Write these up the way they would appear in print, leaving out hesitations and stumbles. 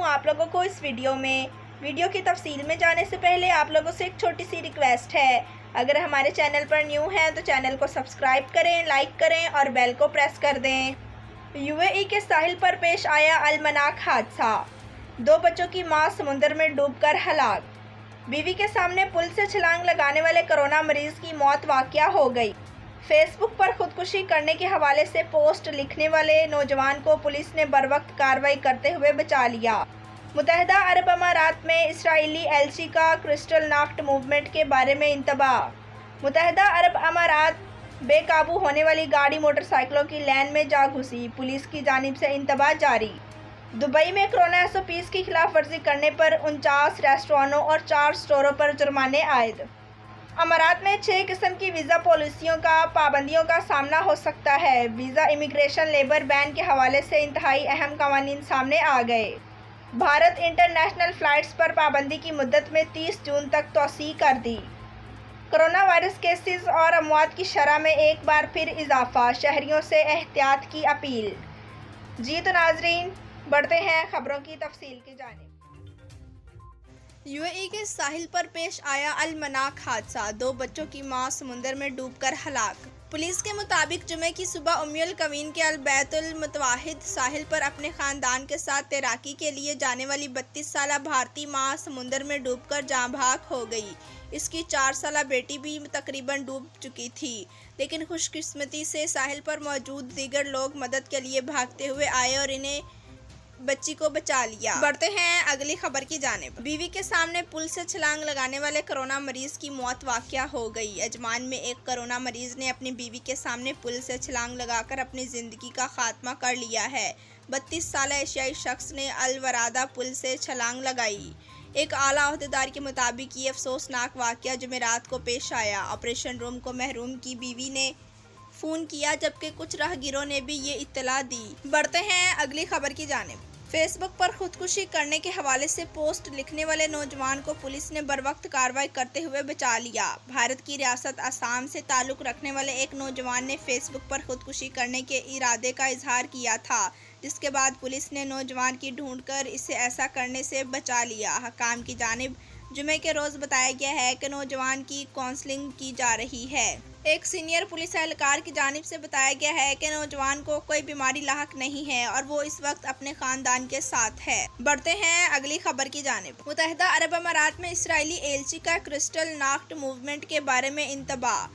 آپ لوگوں کو اس ویڈیو کی تفصیل میں جانے سے پہلے آپ لوگوں سے ایک چھوٹی سی ریکویسٹ ہے۔ اگر ہمارے چینل پر نیو ہیں تو چینل کو سبسکرائب کریں، لائک کریں اور بیل کو پریس کر دیں۔ UAE کے ساحل پر پیش آیا المناک حادثہ، 2 بچوں کی ماں سمندر میں ڈوب کر ہلاک۔ بیوی کے سامنے پل سے چھلانگ لگانے والے کورونا مریض کی موت واقع ہو گئی۔ فیس بک پر خودکشی کرنے کے حوالے سے پوسٹ لکھنے والے نوجوان کو پولیس نے بروقت کارروائی کرتے ہوئے بچا لیا۔ متحدہ عرب امارات میں اسرائیلی ایلچی کا کرسٹل نافٹ موومنٹ کے بارے میں انتباہ۔ متحدہ عرب امارات بے قابو ہونے والی گاڑی موٹر سائیکلوں کی لین میں جا گھسی، پولیس کی جانب سے انتباہ جاری۔ دبئی میں کورونا SOPs کی خلاف ورزی کرنے پر 49 ریستورانوں اور 4 اسٹوروں پر جرمانے عائد۔ امارات میں 6 قسم کی ویزا پالیسیوں کا پابندیوں کا سامنا ہو سکتا ہے۔ ویزا امیگریشن لیبر بین کے حوالے سے انتہائی اہم قوانین سامنے آ گئے۔ بھارت انٹرنیشنل فلائٹس پر پابندی کی مدت میں 30 جون تک توسیع کر دی۔ کورونا وائرس کیسز اور اموات کی شرح میں ایک بار پھر اضافہ، شہریوں سے احتیاط کی اپیل۔ جی تو ناظرین، بڑھتے ہیں خبروں کی تفصیل کی جانب۔ UAE کے ساحل پر پیش آیا المناک حادثہ، 2 بچوں کی ماں سمندر میں ڈوب کر ہلاک۔ پولیس کے مطابق جمعے کی صبح القوین کے البیت المتوحد ساحل پر اپنے خاندان کے ساتھ تیراکی کے لیے جانے والی 32 سالہ بھارتی ماں سمندر میں ڈوب کر جاں بحق ہو گئی۔ اس کی 4 سالہ بیٹی بھی تقریباً ڈوب چکی تھی، لیکن خوش قسمتی سے ساحل پر موجود دیگر لوگ مدد کے لیے بھاگتے ہوئے آئے اور انہیں بچی کو بچا لیا۔ بڑھتے ہیں اگلی خبر کی جانب۔ بیوی کے سامنے پل سے چھلانگ لگانے والے کورونا مریض کی موت واقع ہو گئی۔ عجمان میں ایک کورونا مریض نے اپنی بیوی کے سامنے پل سے چھلانگ لگا کر اپنی زندگی کا خاتمہ کر لیا ہے۔ 32 سالہ ایشیائی شخص نے الورادہ پل سے چھلانگ لگائی۔ ایک اعلیٰ عہدیدار کے مطابق یہ افسوسناک واقعہ جمعرات کو پیش آیا۔ آپریشن روم کو محروم کی بیوی نے فون کیا، جبکہ کچھ راہگیروں نے بھی یہ اطلاع دی۔ بڑھتے ہیں اگلی خبر کی جانب۔ فیس بک پر خودکشی کرنے کے حوالے سے پوسٹ لکھنے والے نوجوان کو پولیس نے بروقت کارروائی کرتے ہوئے بچا لیا۔ بھارت کی ریاست آسام سے تعلق رکھنے والے ایک نوجوان نے فیس بک پر خودکشی کرنے کے ارادے کا اظہار کیا تھا، جس کے بعد پولیس نے نوجوان کی ڈھونڈ کر اسے ایسا کرنے سے بچا لیا۔ حکام کی جانب جمعے کے روز بتایا گیا ہے کہ نوجوان کی کاؤنسلنگ کی جا رہی ہے۔ ایک سینئر پولیس اہلکار کی جانب سے بتایا گیا ہے کہ نوجوان کو کوئی بیماری لاحق نہیں ہے اور وہ اس وقت اپنے خاندان کے ساتھ ہے۔ بڑھتے ہیں اگلی خبر کی جانب۔ متحدہ عرب امارات میں اسرائیلی ایلچی کا کرسٹل نافٹ موومنٹ کے بارے میں انتباہ۔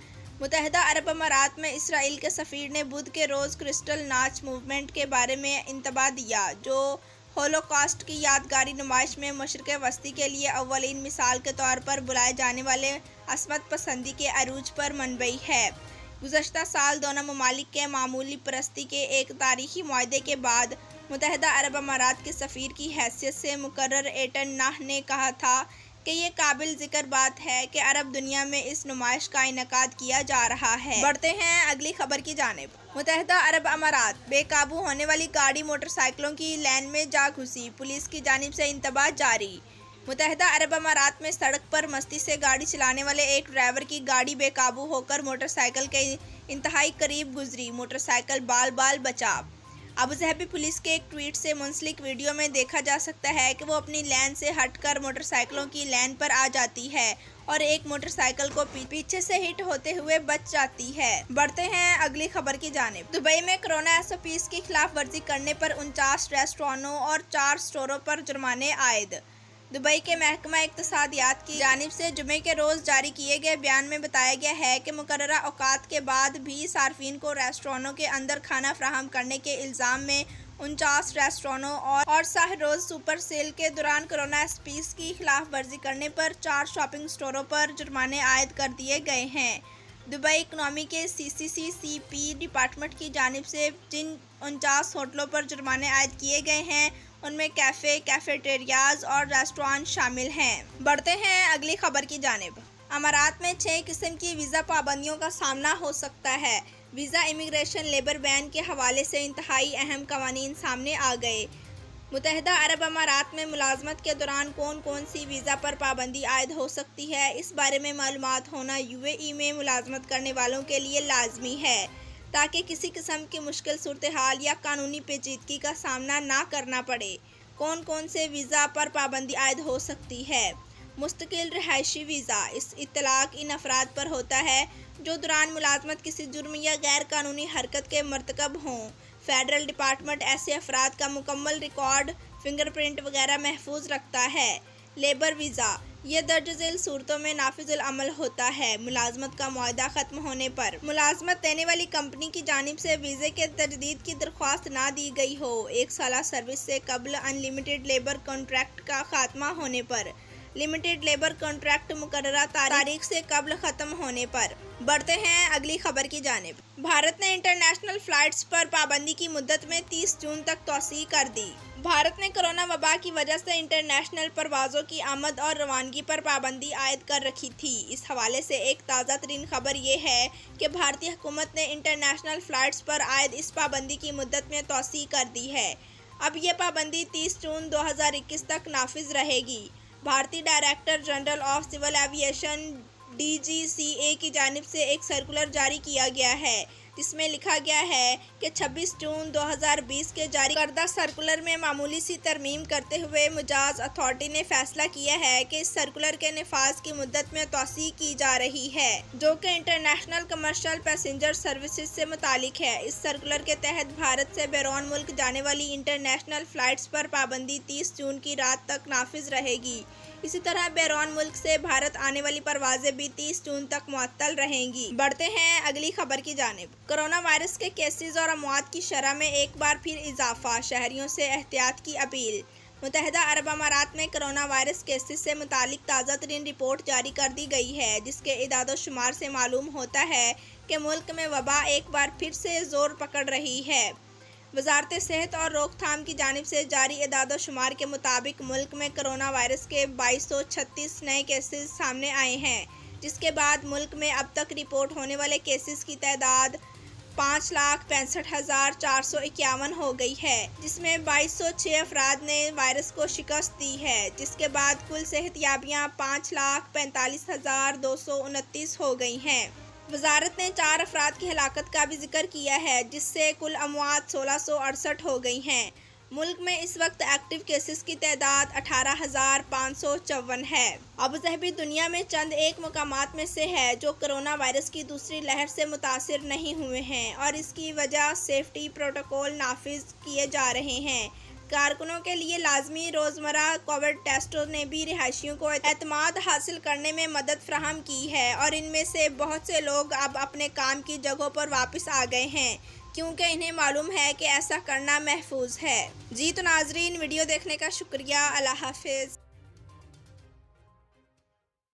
متحدہ عرب امارات میں اسرائیل کے سفیر نے بدھ کے روز کرسٹل ناچ موومنٹ کے بارے میں انتباہ دیا، جو ہولوکاسٹ کی یادگاری نمائش میں مشرق وسطی کے لیے اولین مثال کے طور پر بلائے جانے والے عصمت پسندی کے عروج پر مبنی ہے۔ گزشتہ سال دونوں ممالک کے معمولی پرستی کے ایک تاریخی معاہدے کے بعد متحدہ عرب امارات کے سفیر کی حیثیت سے مقرر ایٹن ناہ نے کہا تھا کہ یہ قابل ذکر بات ہے کہ عرب دنیا میں اس نمائش کا انعقاد کیا جا رہا ہے۔ بڑھتے ہیں اگلی خبر کی جانب۔ متحدہ عرب امارات بے قابو ہونے والی گاڑی موٹر سائیکلوں کی لین میں جا گھسی، پولیس کی جانب سے انتباہ جاری۔ متحدہ عرب امارات میں سڑک پر مستی سے گاڑی چلانے والے ایک ڈرائیور کی گاڑی بے قابو ہو کر موٹر سائیکل کے انتہائی قریب گزری، موٹر سائیکل بال بال بچا۔ ابوظہبی پولیس کے ایک ٹویٹ سے منسلک ویڈیو میں دیکھا جا سکتا ہے کہ وہ اپنی لین سے ہٹ کر موٹر سائیکلوں کی لین پر آ جاتی ہے اور ایک موٹر سائیکل کو پیچھے سے ہٹ ہوتے ہوئے بچ جاتی ہے۔ بڑھتے ہیں اگلی خبر کی جانب۔ دبئی میں کورونا SOPs کی خلاف ورزی کرنے پر 49 ریستورانوں اور 4 اسٹوروں پر جرمانے عائد۔ دبئی کے محکمہ اقتصادیات کی جانب سے جمعے کے روز جاری کیے گئے بیان میں بتایا گیا ہے کہ مقررہ اوقات کے بعد بھی صارفین کو ریستورانوں کے اندر کھانا فراہم کرنے کے الزام میں 49 ریستورانوں اور سہ روز سپر سیل کے دوران کورونا SOPs کی خلاف ورزی کرنے پر 4 شاپنگ اسٹوروں پر جرمانے عائد کر دیے گئے ہیں۔ دبئی اکنامی کے CCCCP ڈپارٹمنٹ کی جانب سے جن 49 ہوٹلوں پر جرمانے عائد کیے گئے ہیں، ان میں کیفے، کیفیٹیریاز اور ریسٹورانٹ شامل ہیں۔ بڑھتے ہیں اگلی خبر کی جانب۔ امارات میں 6 قسم کی ویزا پابندیوں کا سامنا ہو سکتا ہے۔ ویزا امیگریشن لیبر بین کے حوالے سے انتہائی اہم قوانین سامنے آ گئے۔ متحدہ عرب امارات میں ملازمت کے دوران کون کون سی ویزا پر پابندی عائد ہو سکتی ہے، اس بارے میں معلومات ہونا UAE میں ملازمت کرنے والوں کے لیے لازمی ہے، تاکہ کسی قسم کی مشکل صورتحال یا قانونی پیچیدگی کا سامنا نہ کرنا پڑے۔ کون کون سے ویزا پر پابندی عائد ہو سکتی ہے؟ مستقل رہائشی ویزا اس اطلاق ان افراد پر ہوتا ہے جو دوران ملازمت کسی جرم یا غیر قانونی حرکت کے مرتکب ہوں۔ فیڈرل ڈپارٹمنٹ ایسے افراد کا مکمل ریکارڈ، فنگر پرنٹ وغیرہ محفوظ رکھتا ہے۔ لیبر ویزا یہ درج ذیل صورتوں میں نافذ العمل ہوتا ہے: ملازمت کا معاہدہ ختم ہونے پر، ملازمت دینے والی کمپنی کی جانب سے ویزے کے تجدید کی درخواست نہ دی گئی ہو، 1 سالہ سروس سے قبل ان لمیٹڈ لیبر کانٹریکٹ کا خاتمہ ہونے پر، لمیٹڈ لیبر کانٹریکٹ مقررہ تاریخ سے قبل ختم ہونے پر۔ بڑھتے ہیں اگلی خبر کی جانب۔ بھارت نے انٹرنیشنل فلائٹس پر پابندی کی مدت میں 30 جون تک توسیع کر دی۔ بھارت نے کورونا وبا کی وجہ سے انٹرنیشنل پروازوں کی آمد اور روانگی پر پابندی عائد کر رکھی تھی۔ اس حوالے سے ایک تازہ ترین خبر یہ ہے کہ بھارتی حکومت نے انٹرنیشنل فلائٹس پر عائد اس پابندی کی مدت میں توسیع کر دی ہے۔ اب یہ پابندی 30 جون 2021 تک نافذ رہے گی۔ بھارتی director general of civil aviation DGCA کی جانب سے ایک سرکولر جاری کیا گیا ہے، جس میں لکھا گیا ہے کہ 26 جون 2020 کے جاری کردہ سرکولر میں معمولی سی ترمیم کرتے ہوئے مجاز اتھارٹی نے فیصلہ کیا ہے کہ اس سرکولر کے نفاذ کی مدت میں توسیع کی جا رہی ہے، جو کہ انٹرنیشنل کمرشل پیسنجر سروسز سے متعلق ہے۔ اس سرکولر کے تحت بھارت سے بیرون ملک جانے والی انٹرنیشنل فلائٹس پر پابندی 30 جون کی رات تک نافذ رہے گی۔ اسی طرح بیرون ملک سے بھارت آنے والی پروازیں بھی 30 جون تک معطل رہیں گی۔ بڑھتے ہیں اگلی خبر کی جانب۔ کورونا وائرس کے کیسز اور اموات کی شرح میں ایک بار پھر اضافہ، شہریوں سے احتیاط کی اپیل۔ متحدہ عرب امارات میں کورونا وائرس کیسز سے متعلق تازہ ترین رپورٹ جاری کر دی گئی ہے، جس کے اعداد و شمار سے معلوم ہوتا ہے کہ ملک میں وبا ایک بار پھر سے زور پکڑ رہی ہے۔ وزارت صحت اور روک تھام کی جانب سے جاری اعداد و شمار کے مطابق ملک میں کورونا وائرس کے 2236 نئے کیسز سامنے آئے ہیں، جس کے بعد ملک میں اب تک رپورٹ ہونے والے کیسز کی تعداد 5,65,451 ہو گئی ہے، جس میں 2206 افراد نے وائرس کو شکست دی ہے، جس کے بعد کل صحت یابیاں 5,45,229 ہو گئی ہیں۔ وزارت نے 4 افراد کی ہلاکت کا بھی ذکر کیا ہے، جس سے کل اموات 1668 ہو گئی ہیں۔ ملک میں اس وقت ایکٹیو کیسز کی تعداد 18,554 ہے۔ ابوظہبی دنیا میں چند ایک مقامات میں سے ہے جو کورونا وائرس کی دوسری لہر سے متاثر نہیں ہوئے ہیں، اور اس کی وجہ سیفٹی پروٹوکول نافذ کیے جا رہے ہیں۔ کارکنوں کے لیے لازمی روزمرہ کووڈ ٹیسٹوں نے بھی رہائشیوں کو اعتماد حاصل کرنے میں مدد فراہم کی ہے، اور ان میں سے بہت سے لوگ اب اپنے کام کی جگہوں پر واپس آ گئے ہیں، کیونکہ انہیں معلوم ہے کہ ایسا کرنا محفوظ ہے۔ جی تو ناظرین، ویڈیو دیکھنے کا شکریہ۔ اللہ حافظ۔